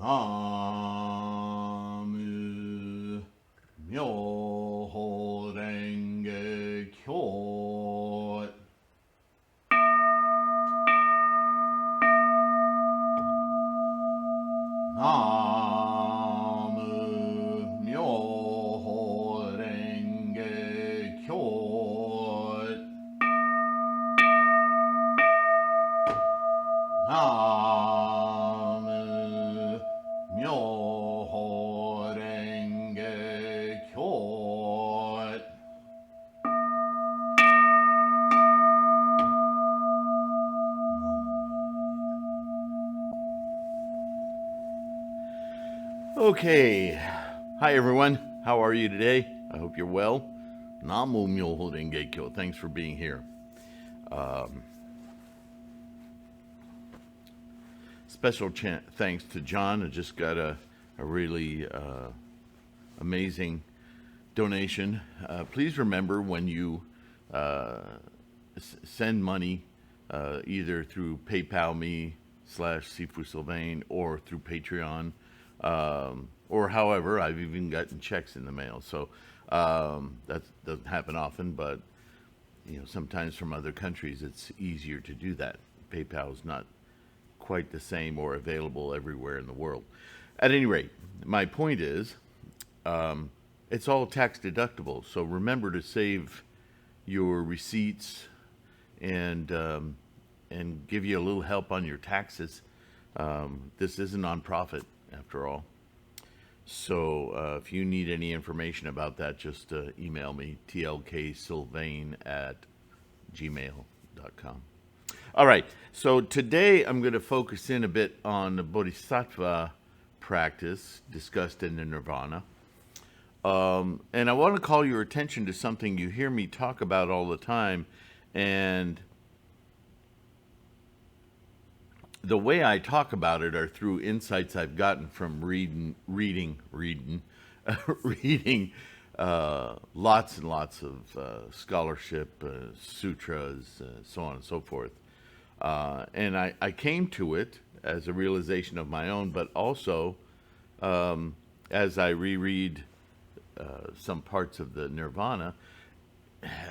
Namu Myoho Renge Kyo. Namu Myoho Renge Kyo. Namu Myoho Renge Kyo. Okay. Hi, everyone. How are you today? I hope you're well. Namu Myoho Renge Kyo. Thanks for being here. Special thanks to John. I just got a really amazing donation. Please remember when you send money either through PayPal me /Sifu Sylvain or through Patreon, or however, I've even gotten checks in the mail. So that doesn't happen often, but sometimes from other countries it's easier to do that. PayPal is not quite the same or available everywhere in the world. At any rate, my point is, it's all tax deductible. So remember to save your receipts and give you a little help on your taxes. This is a nonprofit, after all. So if you need any information about that, just email me, tlksylvain@gmail.com. All right, so today I'm going to focus in a bit on the Bodhisattva practice discussed in the Nirvana. And I want to call your attention to something you hear me talk about all the time. And the way I talk about it are through insights I've gotten from reading lots and lots of scholarship, sutras, so on and so forth. And I came to it as a realization of my own, but also as I reread some parts of the Nirvana,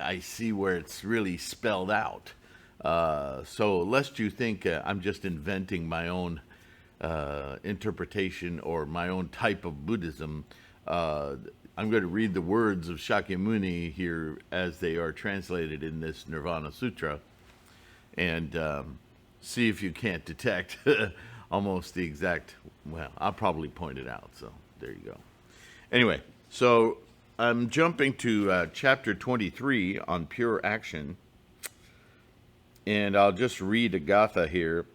I see where it's really spelled out. So lest you think I'm just inventing my own interpretation or my own type of Buddhism, I'm going to read the words of Shakyamuni here as they are translated in this Nirvana Sutra, and see if you can't detect almost the exact, well, I'll probably point it out, so there you go. Anyway, so I'm jumping to chapter 23 on pure action, and I'll just read a gatha here.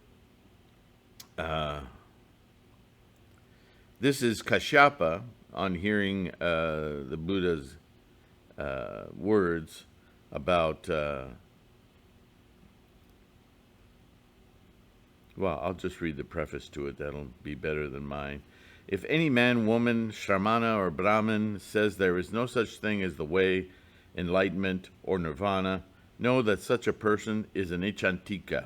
This is Kashyapa on hearing the Buddha's words about well, I'll just read the preface to it. That'll be better than mine. If any man, woman, Shramana, or Brahmin says there is no such thing as the way, enlightenment, or nirvana, know that such a person is an Ichantika,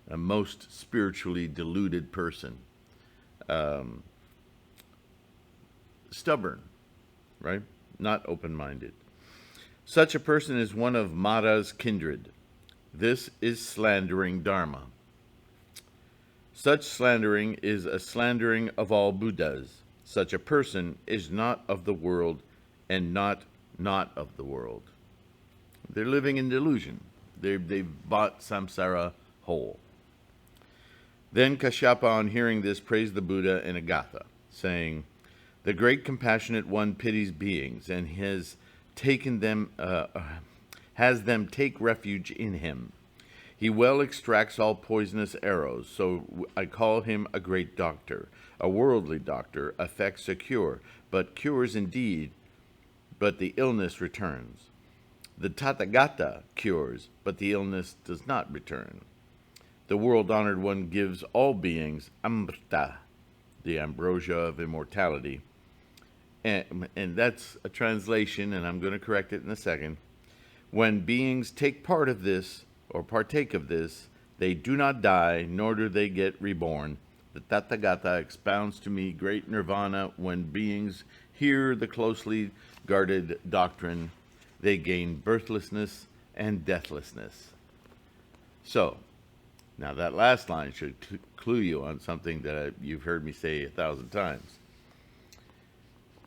a most spiritually deluded person. Stubborn, right? Not open-minded. Such a person is one of Mara's kindred. This is slandering Dharma. Such slandering is a slandering of all Buddhas. Such a person is not of the world and not of the world. They're living in delusion. They've bought samsara whole. Then Kashyapa, on hearing this, praised the Buddha in a gatha, saying, "The great compassionate one pities beings and has them take refuge in him. He well extracts all poisonous arrows, so I call him a great doctor. A worldly doctor effects a cure, but cures indeed, but the illness returns. The Tathagata cures, but the illness does not return. The world-honored one gives all beings amrita, the ambrosia of immortality." And that's a translation, and I'm going to correct it in a second. When beings take part of this, or partake of this, they do not die, nor do they get reborn, The Tathagata expounds to me great nirvana. When beings hear the closely guarded doctrine, they gain birthlessness and deathlessness. So, now that last line should clue you on something that you've heard me say 1,000 times.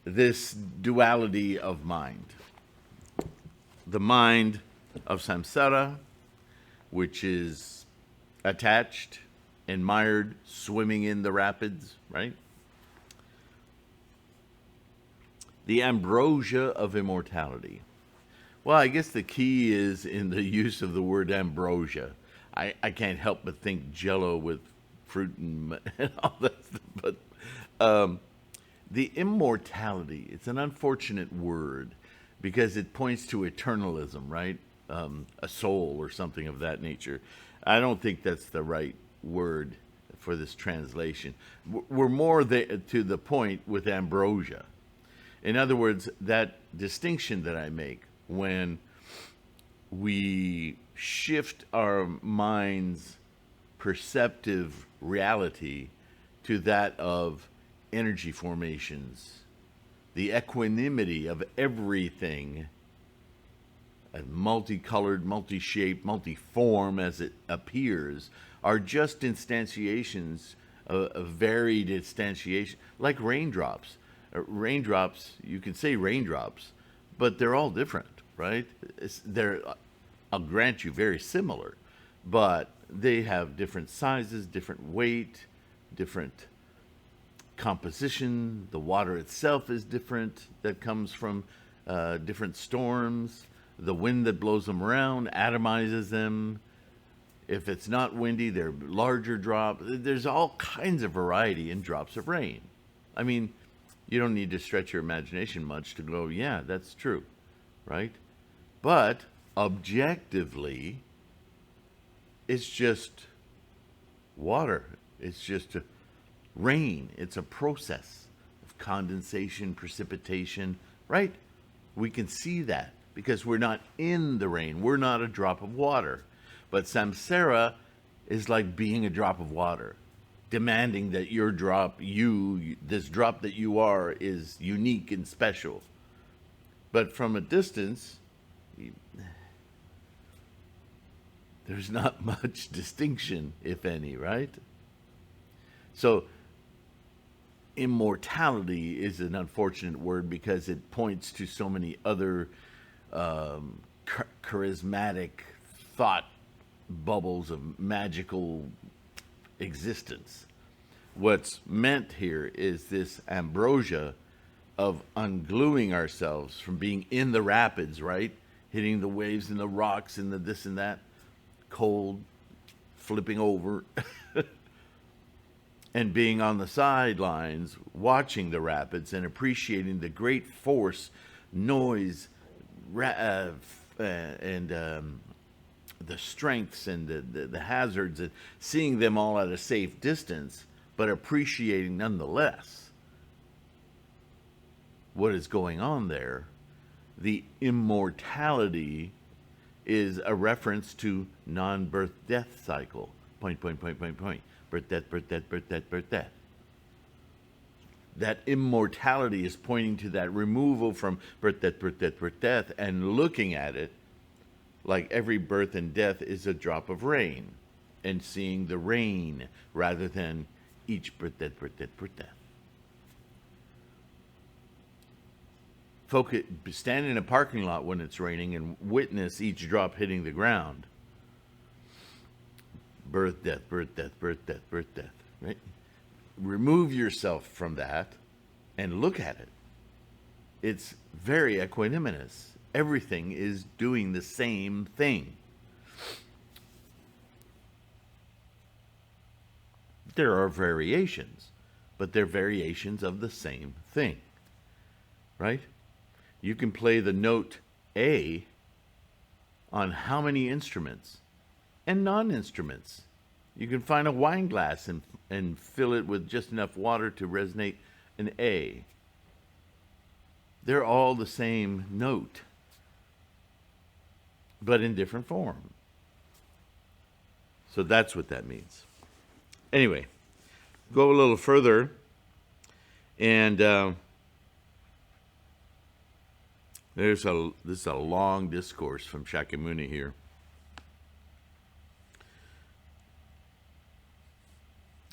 This duality of mind. The mind of samsara, which is attached, admired, swimming in the rapids, right? The ambrosia of immortality. Well, I guess the key is in the use of the word ambrosia. I can't help but think Jell-O with fruit and all that stuff. But the immortality, it's an unfortunate word because it points to eternalism, right? A soul or something of that nature. I don't think that's the right word for this translation. We're more to the point with ambrosia. In other words, that distinction that I make when we shift our mind's perceptive reality to that of energy formations, the equanimity of everything, multicolored, multi-shaped, multi-form as it appears, are just instantiations, a varied instantiation, like raindrops. Raindrops, you can say raindrops, but they're all different, right? They're, I'll grant you, very similar, but they have different sizes, different weight, different composition. The water itself is different, that comes from different storms. The wind that blows them around atomizes them. If it's not windy, they're larger drops. There's all kinds of variety in drops of rain. I mean, you don't need to stretch your imagination much to go, yeah, that's true, right? But objectively, it's just water. It's just rain. It's a process of condensation, precipitation, right? We can see that because we're not in the rain. We're not a drop of water. But samsara is like being a drop of water, demanding that your drop, this drop that you are, is unique and special. But from a distance, there's not much distinction, if any, right? So immortality is an unfortunate word because it points to so many other charismatic thought bubbles of magical existence. What's meant here is this ambrosia of ungluing ourselves from being in the rapids, right? Hitting the waves and the rocks and the this and that, cold, flipping over, and being on the sidelines, watching the rapids and appreciating the great force, noise, and the strengths and the hazards, and seeing them all at a safe distance, but appreciating nonetheless what is going on there. The immortality is a reference to non-birth death cycle. Point. Birth, death, birth, death, birth, death, birth, death. That immortality is pointing to that removal from birth, death, birth, death, birth, death, and looking at it like every birth and death is a drop of rain, and seeing the rain rather than each birth, death, birth, death, birth, death. Stand in a parking lot when it's raining and witness each drop hitting the ground. Birth, death, birth, death, birth, death, birth, death, right? Remove yourself from that and look at it. It's very equanimous. Everything is doing the same thing. There are variations, but they're variations of the same thing, right? You can play the note A on how many instruments and non-instruments. You can find a wine glass and fill it with just enough water to resonate an A. They're all the same note, but in different form. So that's what that means. Anyway, go a little further, and this is a long discourse from Shakyamuni here.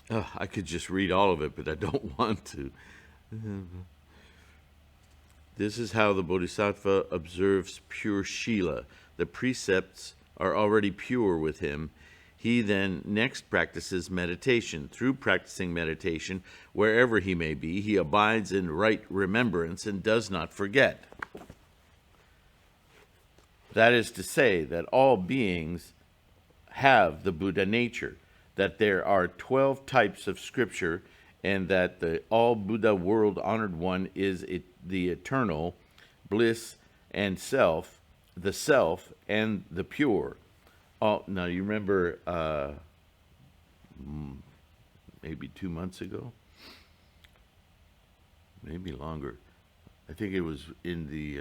I could just read all of it, but I don't want to. This is how the Bodhisattva observes pure Shila. The precepts are already pure with him. He then next practices meditation. Through practicing meditation, wherever he may be, he abides in right remembrance and does not forget. That is to say that all beings have the Buddha nature, that there are 12 types of scripture, and that the all Buddha world honored one is the eternal bliss and self, the self and the pure. Oh, now you remember maybe 2 months ago, maybe longer. I think it was in the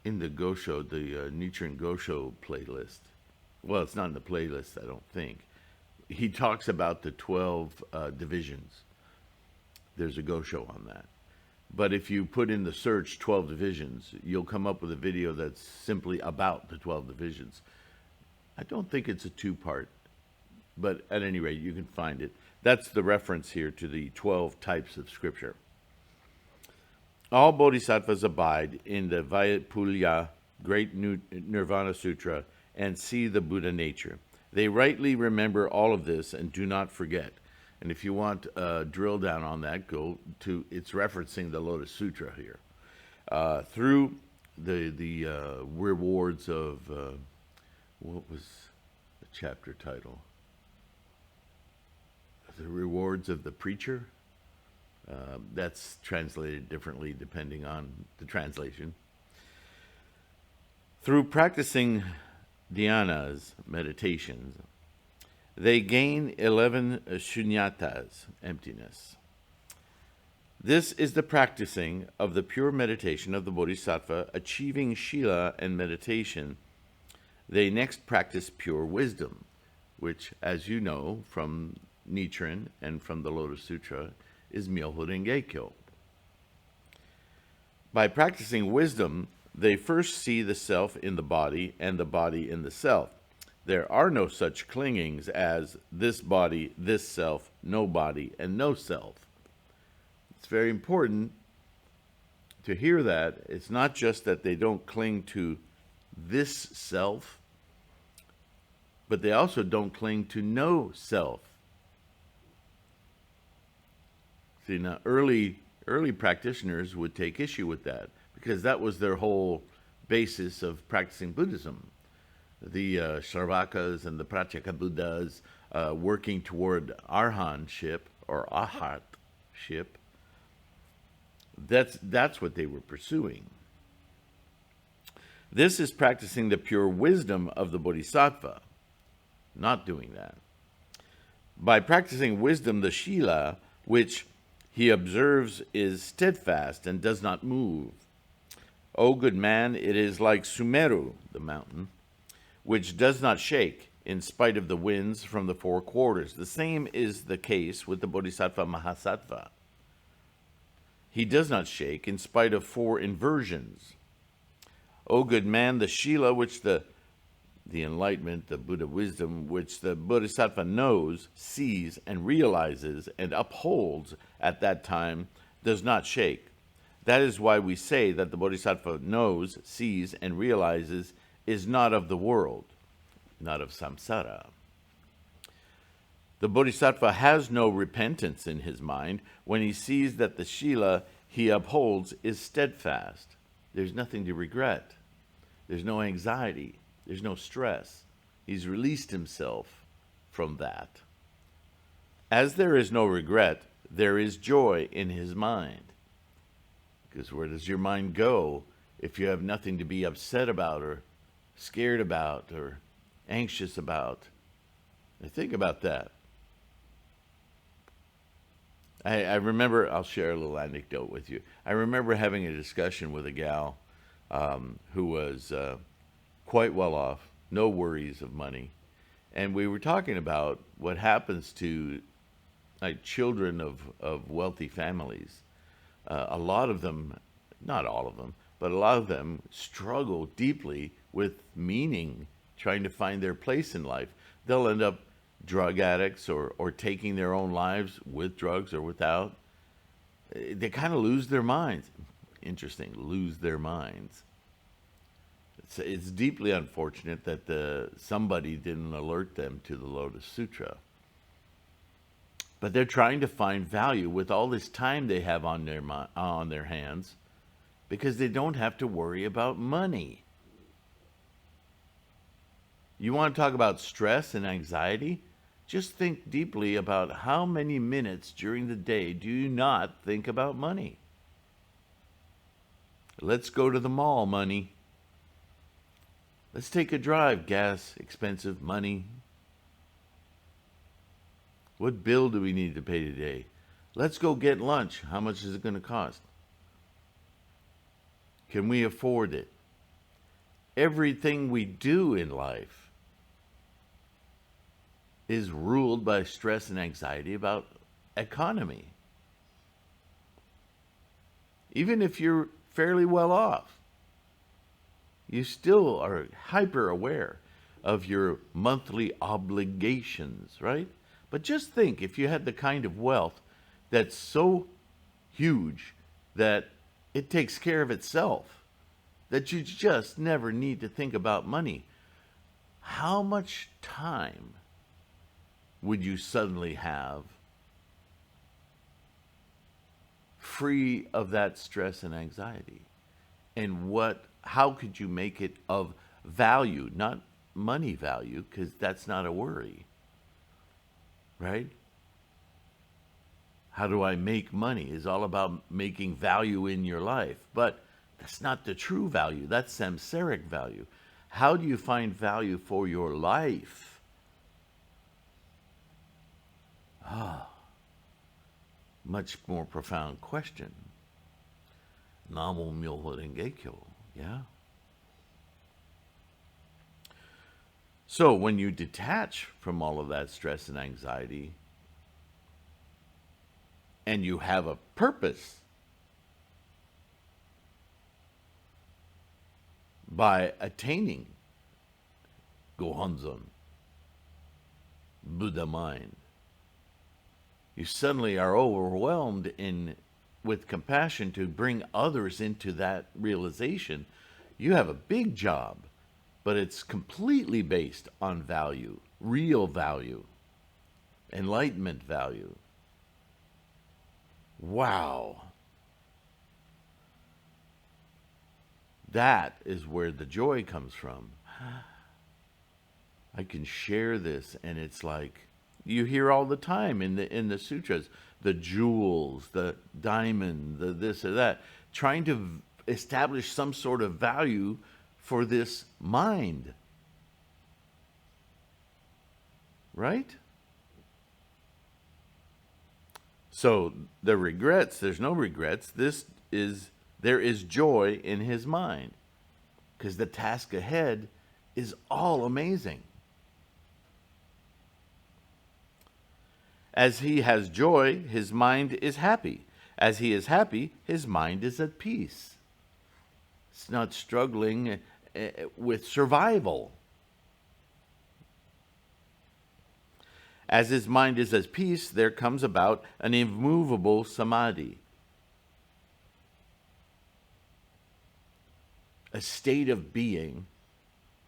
Gosho, the Nichiren Gosho playlist. Well, it's not in the playlist, I don't think. He talks about the 12 divisions. There's a Gosho on that. But if you put in the search 12 divisions, you'll come up with a video that's simply about the 12 divisions. I don't think it's a two-part, but at any rate, you can find it. That's the reference here to the 12 types of scripture. All bodhisattvas abide in the Vayapulya, Great Nirvana Sutra, and see the Buddha nature. They rightly remember all of this and do not forget. And if you want a drill down on that, go to, it's referencing the Lotus Sutra here. Through the rewards of, what was the chapter title? The rewards of the preacher? That's translated differently depending on the translation. Through practicing dhyanas, meditations, they gain 11 shunyatas, emptiness. This is the practicing of the pure meditation of the Bodhisattva. Achieving Shila and meditation, they next practice pure wisdom, which, as you know from Nichiren and from the Lotus Sutra, is Myoho Renge-kyo. By practicing wisdom, they first see the self in the body and the body in the self. There are no such clingings as this body, this self, no body, and no self. It's very important to hear that. It's not just that they don't cling to this self, but they also don't cling to no self. See, now early practitioners would take issue with that because that was their whole basis of practicing Buddhism. The Shravakas and the Pratyeka Buddhas working toward Arhanship or Ahatship. That's what they were pursuing. This is practicing the pure wisdom of the Bodhisattva, not doing that. By practicing wisdom, the Shila, which he observes, is steadfast and does not move. O good man, it is like Sumeru, the mountain, which does not shake in spite of the winds from the four quarters. The same is the case with the Bodhisattva Mahasattva. He does not shake in spite of four inversions. O good man, the Shila, which the enlightenment, the Buddha wisdom, which the Bodhisattva knows, sees, and realizes, and upholds at that time, does not shake. That is why we say that the Bodhisattva knows, sees, and realizes is not of the world, not of samsara. The Bodhisattva has no repentance in his mind when he sees that the Shila he upholds is steadfast. There's nothing to regret. There's no anxiety. There's no stress. He's released himself from that. As there is no regret, there is joy in his mind. Because where does your mind go if you have nothing to be upset about or scared about or anxious about? Now think about that. I remember, I'll share a little anecdote with you. I remember having a discussion with a gal who was quite well off, no worries of money, And we were talking about what happens to like children of wealthy families. A lot of them, not all of them, but a lot of them struggle deeply with meaning, trying to find their place in life. They'll end up drug addicts or taking their own lives with drugs or without. They kind of lose their minds. Interesting, lose their minds. It's deeply unfortunate that somebody didn't alert them to the Lotus Sutra. But they're trying to find value with all this time they have on their hands, because they don't have to worry about money. You want to talk about stress and anxiety? Just think deeply about how many minutes during the day do you not think about money. Let's go to the mall, money. Let's take a drive, gas, expensive, money. What bill do we need to pay today? Let's go get lunch. How much is it going to cost? Can we afford it? Everything we do in life is ruled by stress and anxiety about economy. Even if you're fairly well off, you still are hyper aware of your monthly obligations, right? But just think, if you had the kind of wealth that's so huge that it takes care of itself, that you just never need to think about money, how much time would you suddenly have free of that stress and anxiety? And how could you make it of value, not money value, because that's not a worry, right? How do I make money is all about making value in your life, but that's not the true value. That's samsaric value. How do you find value for your life? Much more profound question. Namo Myoho Renge Kyo, yeah? So when you detach from all of that stress and anxiety, and you have a purpose by attaining Gohonzon, Buddha mind, you suddenly are overwhelmed with compassion to bring others into that realization. You have a big job, but it's completely based on value, real value, enlightenment value. Wow. That is where the joy comes from. I can share this, and it's like you hear all the time in the sutras, the jewels, the diamond, the this or that, trying to establish some sort of value for this mind. Right? So the regrets, there's no regrets. There is joy in his mind, because the task ahead is all amazing. As he has joy, his mind is happy. As he is happy, his mind is at peace. It's not struggling with survival. As his mind is at peace, there comes about an immovable samadhi, a state of being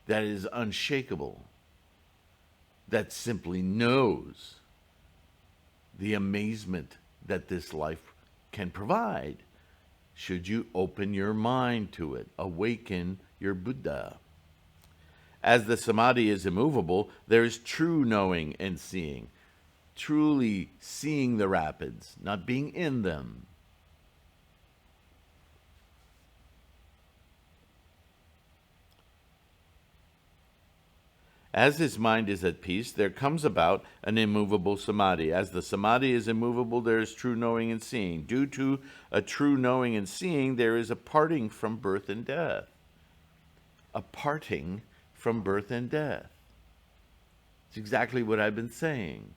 that is unshakable, that simply knows the amazement that this life can provide, should you open your mind to it, awaken your Buddha. As the samadhi is immovable, there is true knowing and seeing, truly seeing the rapids, not being in them. As his mind is at peace, there comes about an immovable samadhi. As the samadhi is immovable, there is true knowing and seeing. Due to a true knowing and seeing, there is a parting from birth and death. A parting from birth and death. It's exactly what I've been saying.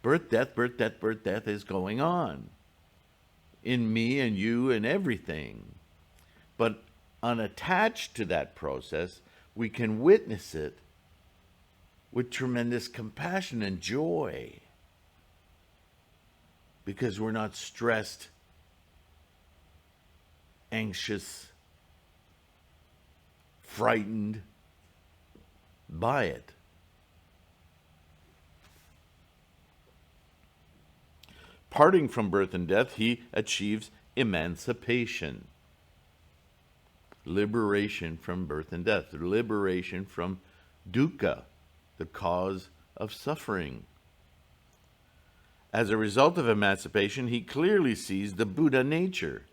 Birth, death, birth, death, birth, death is going on in me and you and everything. But unattached to that process, we can witness it with tremendous compassion and joy because we're not stressed, anxious, frightened by it. Parting from birth and death, he achieves emancipation. Liberation from birth and death. Liberation from dukkha, the cause of suffering. As a result of emancipation, he clearly sees the Buddha nature.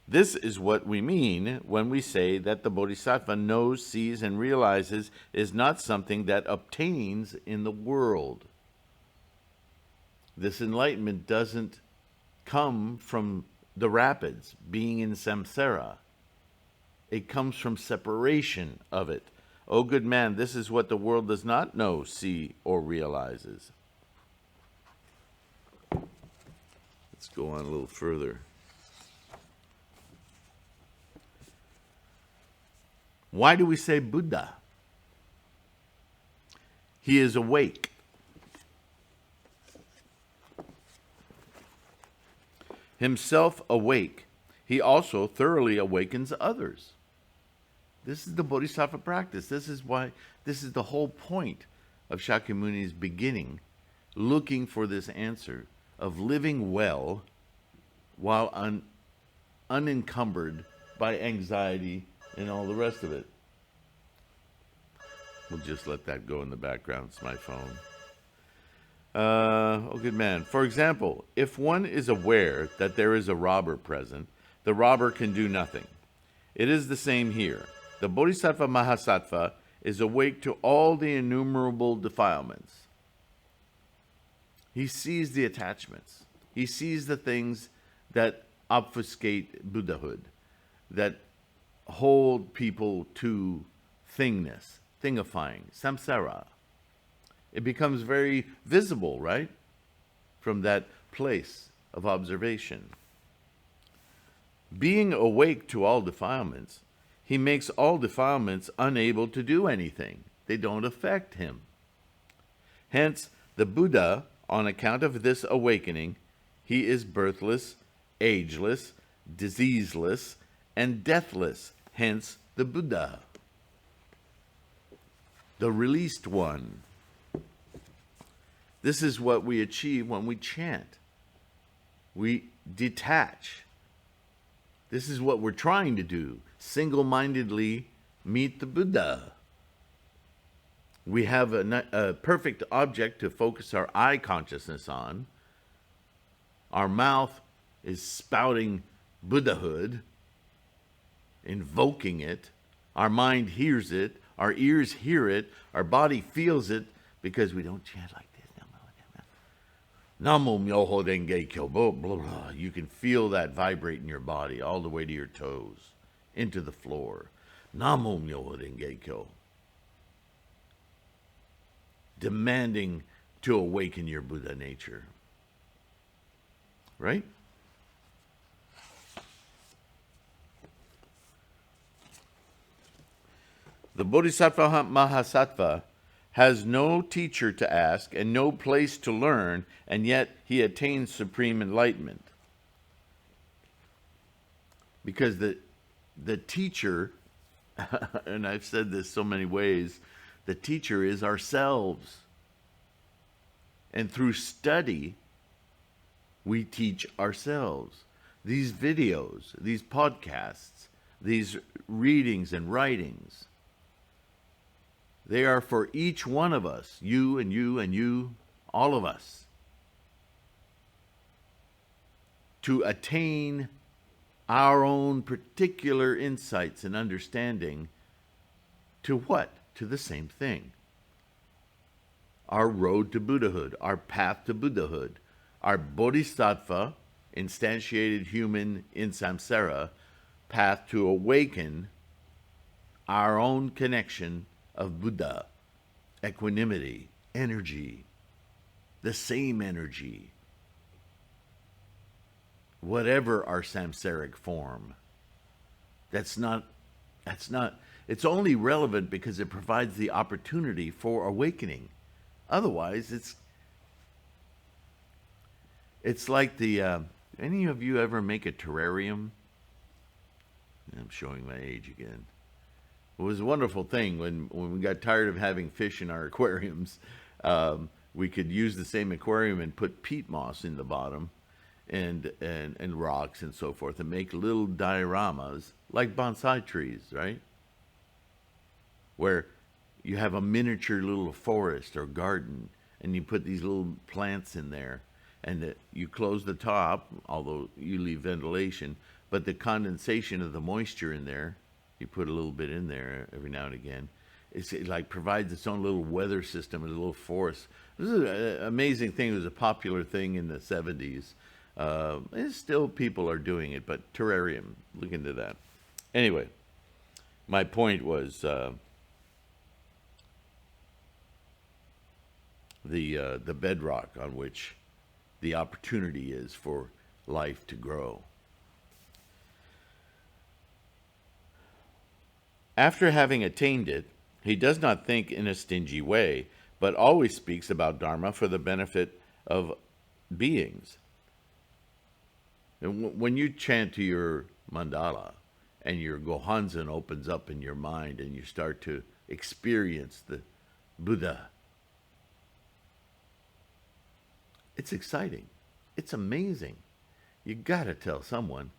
This is what we mean when we say that the Bodhisattva knows, sees, and realizes is not something that obtains in the world. This enlightenment doesn't come from the rapids, being in Samsara. It comes from separation of it. O good man, this is what the world does not know, see, or realizes. Let's go on a little further. Why do we say Buddha? He is awake. Himself awake, he also thoroughly awakens others. This is the Bodhisattva practice. This is the whole point of Shakyamuni's beginning, looking for this answer of living well while unencumbered by anxiety and all the rest of it. We'll just let that go in the background. It's my phone. Oh, good man. For example, if one is aware that there is a robber present, the robber can do nothing. It is the same here. The Bodhisattva Mahasattva is awake to all the innumerable defilements. He sees the attachments. He sees the things that obfuscate Buddhahood, that hold people to thingness, thingifying, samsara. It becomes very visible, right? From that place of observation. Being awake to all defilements, he makes all defilements unable to do anything. They don't affect him. Hence, the Buddha, on account of this awakening, he is birthless, ageless, diseaseless, and deathless. Hence, the Buddha, the released one. This is what we achieve when we chant. We detach. This is what we're trying to do. Single-mindedly meet the Buddha. We have a perfect object to focus our eye consciousness on. Our mouth is spouting Buddhahood, invoking it. Our mind hears it. Our ears hear it. Our body feels it because we don't chant like this. Namo Myoho Denge Kyo, blah, blah, blah. You can feel that vibrate in your body all the way to your toes, into the floor. Namo Myoho Denge Kyo. Demanding to awaken your Buddha nature. Right? The Bodhisattva Mahasattva has no teacher to ask and no place to learn, and yet he attains supreme enlightenment. Because the teacher, and I've said this so many ways, the teacher is ourselves. And through study, we teach ourselves. These videos, these podcasts, these readings and writings, they are for each one of us, you and you and you, all of us, to attain our own particular insights and understanding to what? To the same thing. Our road to Buddhahood, our path to Buddhahood, our Bodhisattva, instantiated human in samsara, path to awaken our own connection of Buddha, equanimity, energy, the same energy, whatever our samsaric form. It's only relevant because it provides the opportunity for awakening. Otherwise, it's like any of you ever make a terrarium? I'm showing my age again. It was a wonderful thing when we got tired of having fish in our aquariums. We could use the same aquarium and put peat moss in the bottom and rocks and so forth and make little dioramas like bonsai trees, right? Where you have a miniature little forest or garden and you put these little plants in there and you close the top, although you leave ventilation, but the condensation of the moisture in there, you put a little bit in there every now and again, it like provides its own little weather system, a little forest. This is an amazing thing. It was a popular thing in the 70s. And still people are doing it, but terrarium, look into that. Anyway, my point was the bedrock on which the opportunity is for life to grow. After having attained it, he does not think in a stingy way, but always speaks about Dharma for the benefit of beings. And when you chant to your mandala and your Gohanzen opens up in your mind and you start to experience the Buddha, it's exciting. It's amazing. You gotta tell someone,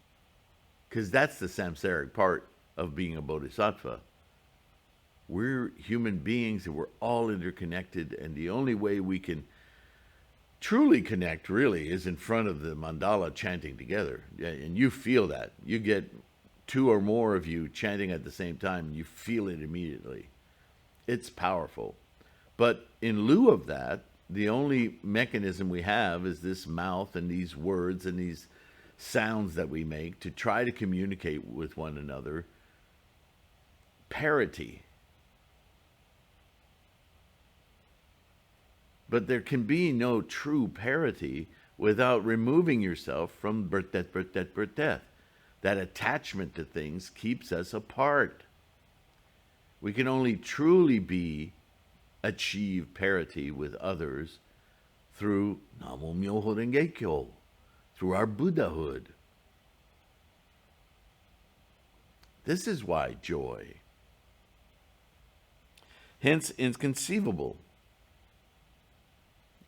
because that's the samsaric part of being a bodhisattva. We're human beings and we're all interconnected, and the only way we can truly connect really is in front of the mandala chanting together. And you feel that. You get two or more of you chanting at the same time and you feel it immediately. It's powerful. But in lieu of that, the only mechanism we have is this mouth and these words and these sounds that we make to try to communicate with one another. Parity. But there can be no true parity without removing yourself from birth, death, birth, death, birth, death. That attachment to things keeps us apart. We can only truly achieve parity with others through Namo Myoho Renge Kyo, through our Buddhahood. This is why joy. Hence, inconceivable.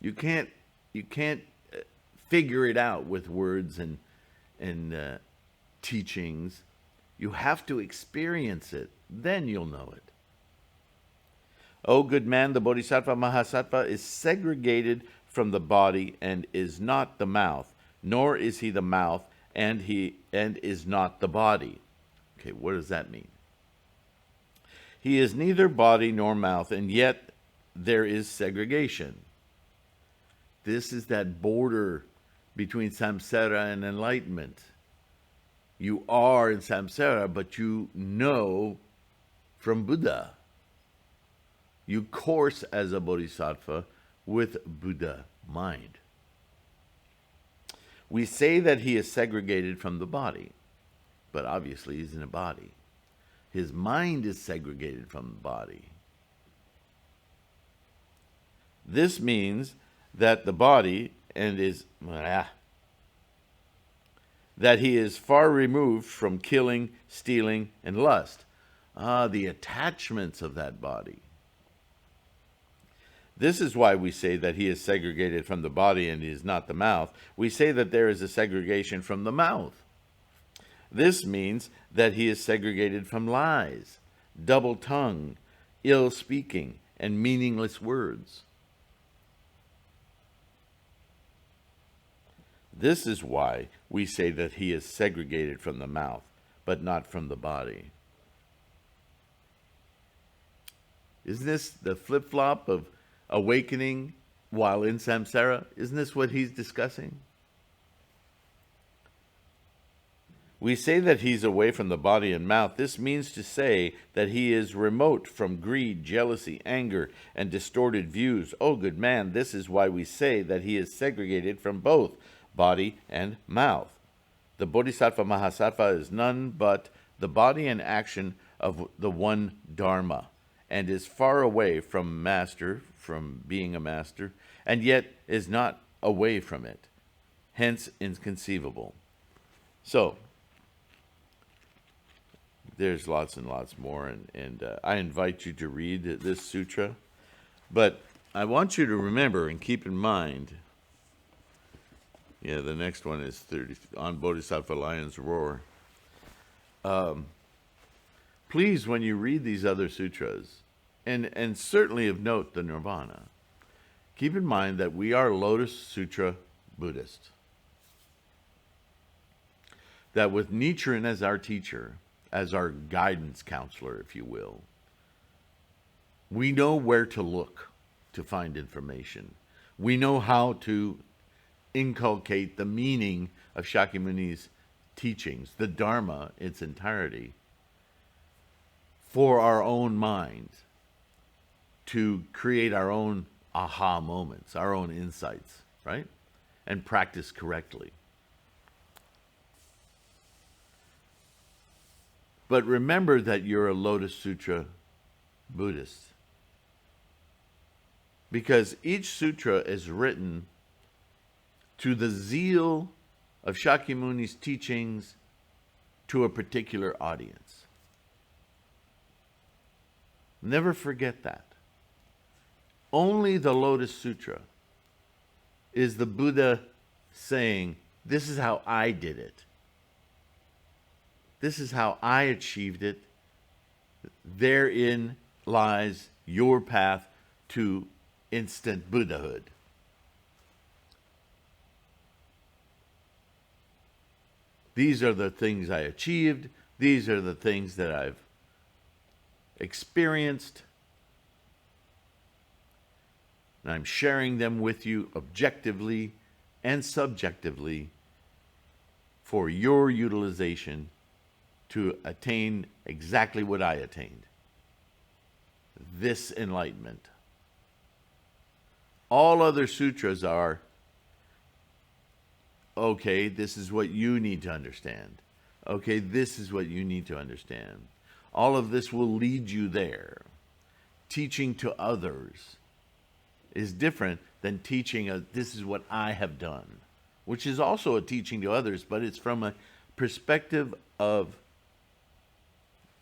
You can't figure it out with words and teachings. You have to experience it. Then you'll know it. O good man, the Bodhisattva Mahasattva is segregated from the body and is not the mouth, nor is he the mouth and is not the body. Okay, what does that mean? He is neither body nor mouth, and yet there is segregation. This is that border between samsara and enlightenment. You are in samsara, but you know from Buddha. You course as a bodhisattva with Buddha mind. We say that he is segregated from the body, but obviously he's in a body. His mind is segregated from the body. This means that the body that he is far removed from killing, stealing, and lust. The attachments of that body. This is why we say that he is segregated from the body and is not the mouth. We say that there is a segregation from the mouth. This means that he is segregated from lies, double tongue, ill speaking, and meaningless words. This is why we say that he is segregated from the mouth, but not from the body. Isn't this the flip-flop of awakening while in samsara? Isn't this what he's discussing? We say that he's away from the body and mouth. This means to say that he is remote from greed, jealousy, anger, and distorted views. Oh, good man, this is why we say that he is segregated from both body and mouth. The Bodhisattva Mahasattva is none but the body and action of the one Dharma, and is far away from being a master, and yet is not away from it, hence inconceivable. So, there's lots and lots more, and I invite you to read this sutra, but I want you to remember and keep in mind, the next one is 30, on Bodhisattva Lion's Roar. Please, when you read these other sutras, and certainly of note the Nirvana, keep in mind that we are Lotus Sutra Buddhists. That with Nichiren as our teacher, as our guidance counselor, if you will, we know where to look to find information. We know how to inculcate the meaning of Shakyamuni's teachings, the Dharma, its entirety, for our own minds, to create our own aha moments, our own insights, right? And practice correctly. But remember that you're a Lotus Sutra Buddhist. Because each sutra is written to the zeal of Shakyamuni's teachings to a particular audience. Never forget that. Only the Lotus Sutra is the Buddha saying, this is how I did it. This is how I achieved it. Therein lies your path to instant Buddhahood. These are the things I achieved. These are the things that I've experienced. And I'm sharing them with you objectively and subjectively for your utilization to attain exactly what I attained. This enlightenment. All other sutras are, okay, this is what you need to understand. Okay, this is what you need to understand. All of this will lead you there. Teaching to others is different than teaching this is what I have done, which is also a teaching to others, but it's from a perspective of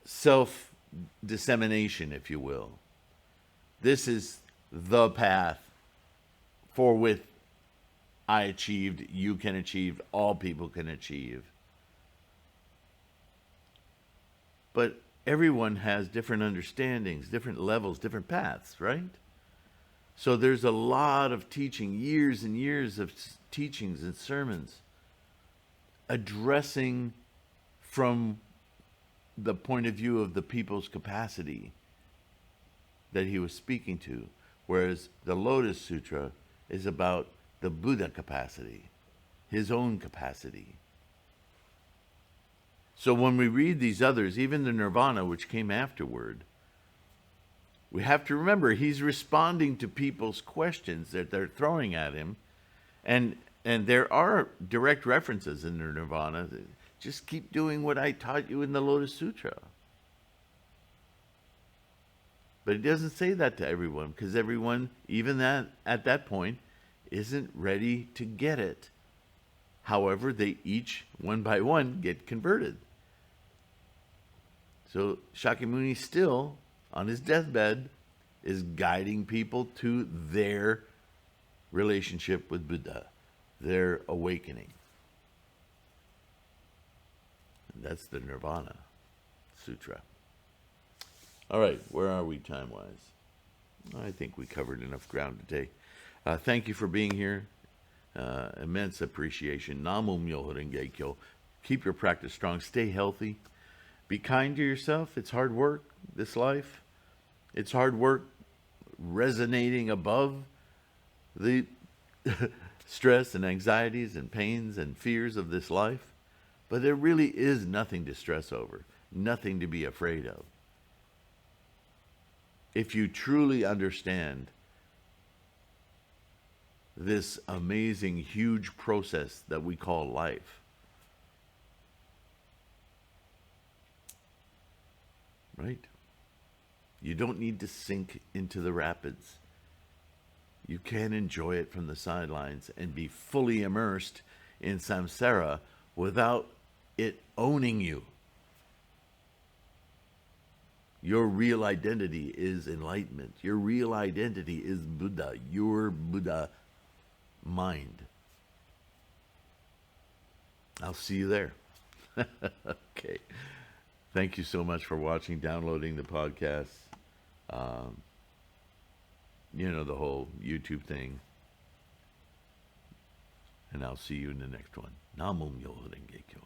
self-dissemination, if you will. This is the path for which I achieved, you can achieve, all people can achieve. But everyone has different understandings, different levels, different paths, right? So there's a lot of teaching, years and years of teachings and sermons addressing from the point of view of the people's capacity that he was speaking to, whereas the Lotus Sutra is about the Buddha capacity, his own capacity. So when we read these others, even the Nirvana, which came afterward, we have to remember he's responding to people's questions that they're throwing at him, and there are direct references in the Nirvana. Just keep doing what I taught you in the Lotus Sutra. But he doesn't say that to everyone, because everyone, even at that point, isn't ready to get it. However, they each, one by one, get converted. So Shakyamuni still, on his deathbed, is guiding people to their relationship with Buddha, their awakening. And that's the Nirvana Sutra. All right, where are we time-wise? I think we covered enough ground today. Thank you for being here. Immense appreciation. Namo Myoho Renge Kyo. Keep your practice strong. Stay healthy. Be kind to yourself. It's hard work, this life. It's hard work resonating above the stress and anxieties and pains and fears of this life. But there really is nothing to stress over, nothing to be afraid of. If you truly understand this amazing, huge process that we call life, right? You don't need to sink into the rapids. You can enjoy it from the sidelines and be fully immersed in samsara without it owning you. Your real identity is enlightenment. Your real identity is Buddha, your Buddha mind. I'll see you there. Okay. Thank you so much for watching, downloading the podcast. You know, the whole YouTube thing. And I'll see you in the next one. Namum Myoho Renge Kyo.